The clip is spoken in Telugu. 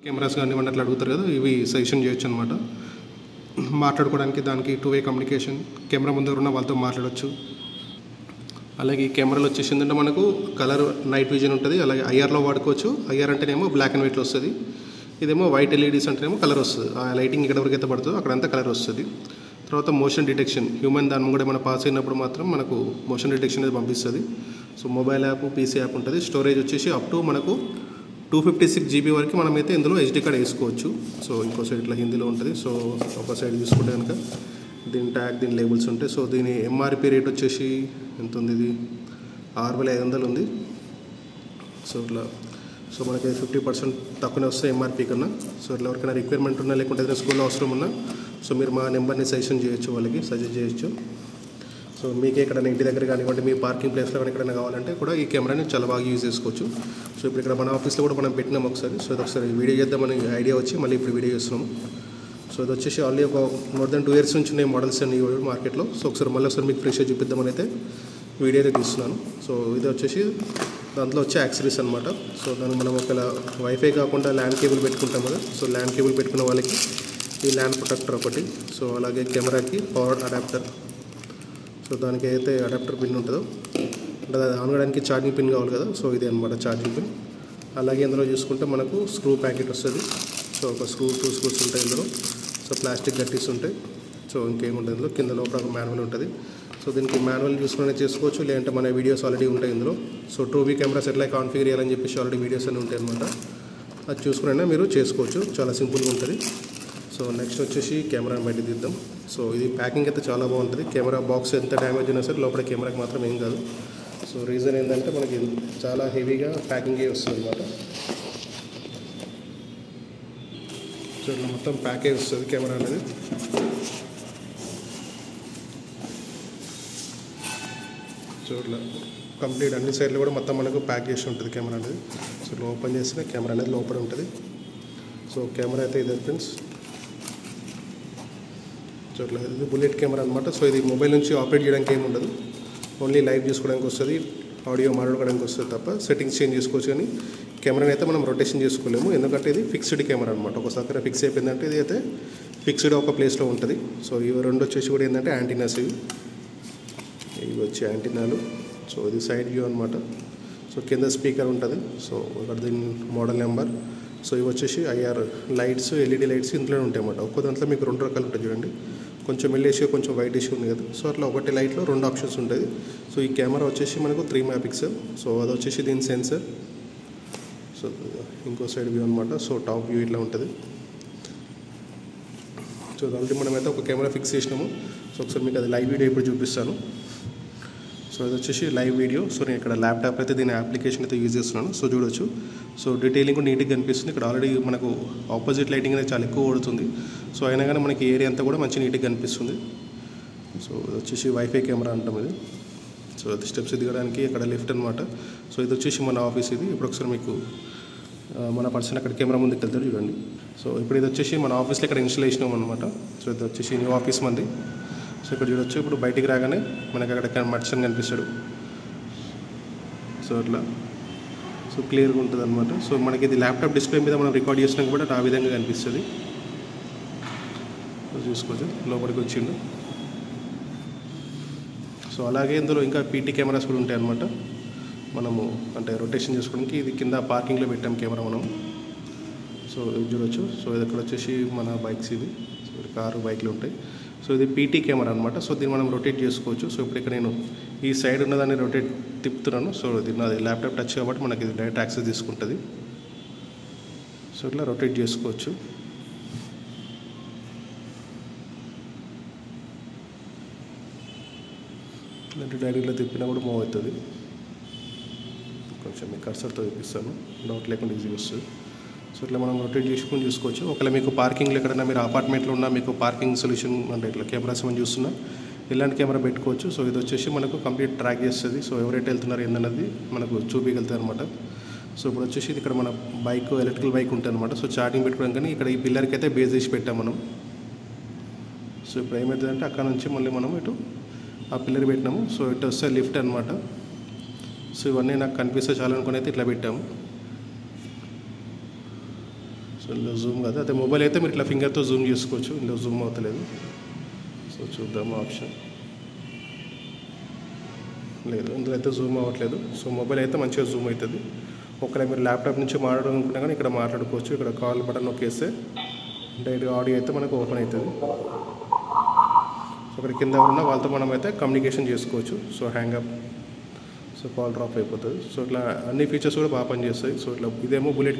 కెమెరాస్ కానివ్వండి అట్లా అడుగుతారు కదా, ఇవి సజెషన్ చేయొచ్చు అనమాట. మాట్లాడుకోవడానికి దానికి 2-వే కమ్యూనికేషన్, కెమెరా ముందు ఉన్న వాళ్ళతో మాట్లాడవచ్చు. అలాగే ఈ కెమెరాలో వచ్చేసి ఏంటంటే మనకు కలర్ నైట్ విజన్ ఉంటుంది. అలాగే ఐఆర్లో వాడుకోవచ్చు. ఐఆర్ అంటేనేమో బ్లాక్ అండ్ వైట్లో వస్తుంది. ఇదేమో వైట్ ఎల్ఈడీస్ అంటేనేమో కలర్ వస్తుంది. ఆ లైటింగ్ ఎక్కడ వరకు అయితే పడుతుందో అక్కడంతా కలర్ వస్తుంది. తర్వాత మోషన్ డిటెక్షన్, హ్యూమన్ దాని కూడా మనం పాస్ అయినప్పుడు మాత్రం మనకు మోషన్ డిటెక్షన్ అనేది పంపిస్తుంది. So mobile app, PC app ఉంటుంది. స్టోరేజ్ వచ్చేసి అప్ టు మనకు 256 GB వరకు మనమైతే ఇందులో SD కార్డ్ వేసుకోవచ్చు. సో ఇంకో సైడ్ ఇట్లా హిందీలో ఉంటుంది. సో ఒక సైడ్ చూసుకుంటే కనుక దీని ట్యాగ్, దీని లేబుల్స్ ఉంటాయి. సో దీని ఎంఆర్పి రేట్ వచ్చేసి ఎంత ఉంది, ఇది 6500 ఉంది. సో ఇట్లా సో మనకి 50% తక్కువనే వస్తాయి ఎంఆర్పి కన్నా. సో ఇట్లా ఎవరికైనా రిక్వైర్మెంట్ ఉన్నా లేకుంటే ఏదైనా స్కూల్లో అవసరం ఉన్నా సో మీరు మా నెంబర్ని సజెషన్ చేయొచ్చు, వాళ్ళకి సజెస్ట్ చేయొచ్చు. సో మీకే ఎక్కడైనా ఇంటి దగ్గర కానివ్వండి, మీ పార్కింగ్ ప్లేస్లో కానీ ఎక్కడైనా కావాలంటే కూడా ఈ కెమెరాని చాలా బాగా యూజ్ చేసుకోవచ్చు. సో ఇప్పుడు ఇక్కడ మన ఆఫీస్లో కూడా మనం పెట్టినాం ఒకసారి. సో ఇది ఒకసారి వీడియో చేద్దామని ఐడియా వచ్చి మళ్ళీ ఇప్పుడు వీడియో చేస్తున్నాము. సో ఇది వచ్చేసి ఆల్రెడీ ఒక మోర్ దెన్ 2 years నుంచి ఉన్నాయి మోడల్స్ అన్ని మార్కెట్లో. సో ఒకసారి మళ్ళీ ఒకసారి మీకు ఫ్రెష్గా చూపిద్దామని అయితే వీడియో అయితే తీస్తున్నాను. సో ఇది వచ్చేసి దాంట్లో వచ్చే యాక్సరీస్ అనమాట. సో దానికి మనం ఒకవేళ వైఫై కాకుండా ల్యాండ్ కేబుల్ పెట్టుకుంటాం కదా. సో ల్యాండ్ కేబుల్ పెట్టుకున్న వాళ్ళకి ఈ ల్యాండ్ ప్రొటెక్టర్ ఒకటి. సో అలాగే కెమెరాకి పవర్ అడాప్టర్. సో దానికి అయితే అడాప్టర్ పిన్ ఉంటుందో అంటే అది ఆన్ చేయడానికి ఛార్జింగ్ పిన్ కావాలి కదా. సో ఇది అనమాట ఛార్జింగ్ పిన్. అలాగే ఇందులో చూసుకుంటే మనకు స్క్రూ ప్యాకెట్ వస్తుంది. సో ఒక స్క్రూ, 2 స్క్రూస్ ఉంటాయి ఇందులో. సో ప్లాస్టిక్ గట్టీస్ ఉంటాయి. సో ఇంకేముంటుంది ఇందులో, కింద లోపల ఒక మాన్యువల్ ఉంటుంది. సో దీనికి మాన్యువల్ చూసుకునే చేసుకోవచ్చు, లేదంటే మన వీడియోస్ ఆల్రెడీ ఉంటాయి ఇందులో. సో 2V కెమెరాస్ ఎట్లా కాన్ఫిగర్ చేయాలని చెప్పేసి ఆల్రెడీ వీడియోస్ అన్నీ ఉంటాయి అనమాట. అది చూసుకునే మీరు చేసుకోవచ్చు, చాలా సింపుల్గా ఉంటుంది. సో నెక్స్ట్ వచ్చేసి కెమెరాని బయట తీద్దాం. సో ఇది ప్యాకింగ్ అయితే చాలా బాగుంటుంది. కెమెరా బాక్స్ ఎంత డ్యామేజ్ అయినా సరే లోపల కెమెరాకి మాత్రం ఏం కాదు. సో రీజన్ ఏంటంటే మనకి చాలా హెవీగా ప్యాకింగ్ వస్తుంది అనమాట. సో ఇట్లా మొత్తం ప్యాకేజ్ వస్తుంది కెమెరా అనేది. సో ఇట్లా కంప్లీట్ అన్ని సైడ్లు కూడా మొత్తం మనకు ప్యాక్ చేసి ఉంటుంది కెమెరా అనేది. సో ఓపెన్ చేస్తే కెమెరా అనేది లోపల ఉంటుంది. సో కెమెరా అయితే ఇదే ఫ్రెండ్స్. సో ఇట్లా ఇది బుల్లెట్ కెమెరా అనమాట. సో ఇది మొబైల్ నుంచి ఆపరేట్ చేయడానికి ఏమి ఉండదు. ఓన్లీ లైవ్ చేసుకోవడానికి వస్తుంది, ఆడియో మాట్లాడుకోవడానికి వస్తుంది తప్ప సెట్టింగ్స్ చేంజ్ చేసుకోవచ్చు. కానీ కెమెరాని అయితే మనం రొటేషన్ చేసుకోలేము, ఎందుకంటే ఇది ఫిక్స్డ్ కెమెరా అనమాట. ఒకసారి ఫిక్స్ అయిపోయిందంటే ఇది అయితే ఫిక్స్డ్ ఒక ప్లేస్లో ఉంటుంది. సో ఇవి రెండు వచ్చేసి కూడా ఏంటంటే యాంటీనాస్, ఇవి వచ్చి యాంటీనాలు. సో ఇది సైడ్ వ్యూ అనమాట. సో కింద స్పీకర్ ఉంటుంది. సో ఇక్కడ దీని మోడల్ నెంబర్. సో ఇవి వచ్చేసి ఐఆర్ లైట్స్, ఎల్ఈడి లైట్స్ ఇంట్లోనే ఉంటాయి అన్నమాట. ఒక్కో దాంట్లో మీకు 2 రకాలు ఉంటాయి చూడండి. కొంచెం ఎల్ఈషియో, కొంచెం వైట్ ఇష్యూ ఉంది కదా. సో అట్లా ఒకటి లైట్లో 2 ఆప్షన్స్ ఉంటుంది. సో ఈ కెమెరా వచ్చేసి మనకు 3 MP. సో అది వచ్చేసి దీని సెన్సర్. సో ఇంకో సైడ్ వ్యూ అనమాట. సో టాప్ వ్యూ ఇట్లా ఉంటుంది. సో దాంట్లో మనమైతే ఒక కెమెరా ఫిక్స్ చేసినాము. సో ఒకసారి మీకు అది లైవ్ వీడియో ఇప్పుడు చూపిస్తాను. సో ఇది వచ్చేసి లైవ్ వీడియో. సో నేను ఇక్కడ ల్యాప్టాప్ అయితే దీని అప్లికేషన్ అయితే యూజ్ చేస్తున్నాను. సో చూడొచ్చు. సో డీటెయిలింగ్ కూడా నీట్గా కనిపిస్తుంది. ఇక్కడ ఆల్రెడీ మనకు ఆపోజిట్ లైటింగ్ అనేది చాలా ఎక్కువ పడుతుంది. సో అయినా కానీ మనకి ఏరియా అంతా కూడా మంచి నీట్గా కనిపిస్తుంది. సో ఇది వచ్చేసి వైఫై కెమెరా అంటాం ఇది. సో అది స్టెప్స్ దిగడానికి ఇక్కడ లిఫ్ట్ అనమాట. సో ఇది వచ్చేసి మన ఆఫీస్ ఇది. ఇప్పుడు ఒకసారి మీకు మన పర్సన్ అక్కడ కెమెరా ముందుకు వెళ్తారు చూడండి. సో ఇప్పుడు ఇది వచ్చేసి మన ఆఫీస్లో ఇక్కడ ఇన్స్టలేషన్ అనమాట. సో ఇది వచ్చేసి న్యూ ఆఫీస్ మంది. సో ఇక్కడ చూడొచ్చు. ఇప్పుడు బయటికి రాగానే మనకి అక్కడ మర్చన్ కనిపిస్తాడు. సో అట్లా సో క్లియర్గా ఉంటుంది అనమాట. సో మనకి ఇది ల్యాప్టాప్ డిస్ప్లే మీద మనం రికార్డ్ చేసినా కూడా ఆ విధంగా కనిపిస్తుంది. చూసుకోవచ్చు లోపలికి వచ్చిండు. సో అలాగే ఇందులో ఇంకా పీటీ కెమెరాస్ కూడా ఉంటాయి అన్నమాట. మనము అంటే రొటేషన్ చేసుకోవడానికి ఇది కింద పార్కింగ్లో పెట్టాం కెమెరా మనం. సో ఇది చూడొచ్చు. సో ఇది అక్కడ వచ్చేసి మన బైక్స్, ఇది సో కారు బైక్లు ఉంటాయి. సో ఇది పీటీ కెమెరా అనమాట. సో దీన్ని మనం రొటేట్ చేసుకోవచ్చు. సో ఇప్పుడు ఇక్కడ నేను ఈ సైడ్ ఉన్నదాన్ని రొటేట్ తిప్పుతున్నాను. సో దీన్ని అది ల్యాప్టాప్ టచ్ కాబట్టి మనకి ఇది డైరెక్ట్ యాక్సెస్ తీసుకుంటుంది. సో ఇట్లా రొటేట్ చేసుకోవచ్చు. ఇలాంటి డైరీలో తిప్పినా కూడా మూవ్ అవుతుంది. కొంచెం మీకు కర్సర్తో చూపిస్తాను, డౌట్ లేకుండా ఈజీ వస్తుంది. సో ఇట్లా మనం రొటేట్ చేసుకొని చూసుకోవచ్చు. ఒకవేళ మీకు పార్కింగ్లో ఎక్కడైనా మీరు అపార్ట్మెంట్లో ఉన్నా మీకు పార్కింగ్ సొల్యూషన్ అంటే ఇట్లా కెమెరాస్ ఏమైనా చూస్తున్నా ఇలాంటి కెమెరా పెట్టుకోవచ్చు. సో ఇది వచ్చేసి మనకు కంప్లీట్ ట్రాక్ చేస్తుంది. సో ఎవరైతే వెళ్తున్నారు ఏందన్నది మనకు చూపించగలుగుతుంది అనమాట. సో ఇప్పుడు వచ్చేసి ఇక్కడ మన బైక్, ఎలక్ట్రికల్ బైక్ ఉంటుంది అనమాట. సో ఛార్జింగ్ పెట్టుకోవడం కానీ ఇక్కడ ఈ పిల్లర్కి అయితే బేస్ చేసి పెట్టాం మనం. సో ఇప్పుడు ఏమవుతుందంటే అక్కడ నుంచి మళ్ళీ మనం ఇటు ఆ పిల్లర్ పెట్టినాము. సో ఇటు వస్తే లిఫ్ట్ అనమాట. సో ఇవన్నీ నాకు కనిపిస్తే చాలా అనుకుని అయితే ఇట్లా పెట్టాము. సో ఇందులో జూమ్ కాదు, అదే మొబైల్ అయితే మీరు ఇట్లా ఫింగర్తో జూమ్ చేసుకోవచ్చు. ఇందులో జూమ్ అవుతలేదు. సో చూద్దాం ఆప్షన్. లేదు, ఇందులో అయితే జూమ్ అవ్వట్లేదు. సో మొబైల్ అయితే మంచిగా జూమ్ అవుతుంది. ఒకవేళ మీరు ల్యాప్టాప్ నుంచి మాట్లాడాలనుకున్నా కానీ ఇక్కడ మాట్లాడుకోవచ్చు. ఇక్కడ కాల్ బటన్ నొక్కేస్తే డైరెక్ట్గా ఆడియో అయితే మనకు ఓపెన్ అవుతుంది. సో ఇక్కడ కింద ఉన్న వాళ్ళతో మనం అయితే కమ్యూనికేషన్ చేసుకోవచ్చు. So hang up, so call drop అయిపోతుంది. సో ఇట్లా అన్ని ఫీచర్స్ కూడా బాగా పనిచేస్తాయి. సో ఇట్లా ఇదేమో బుల్లెట్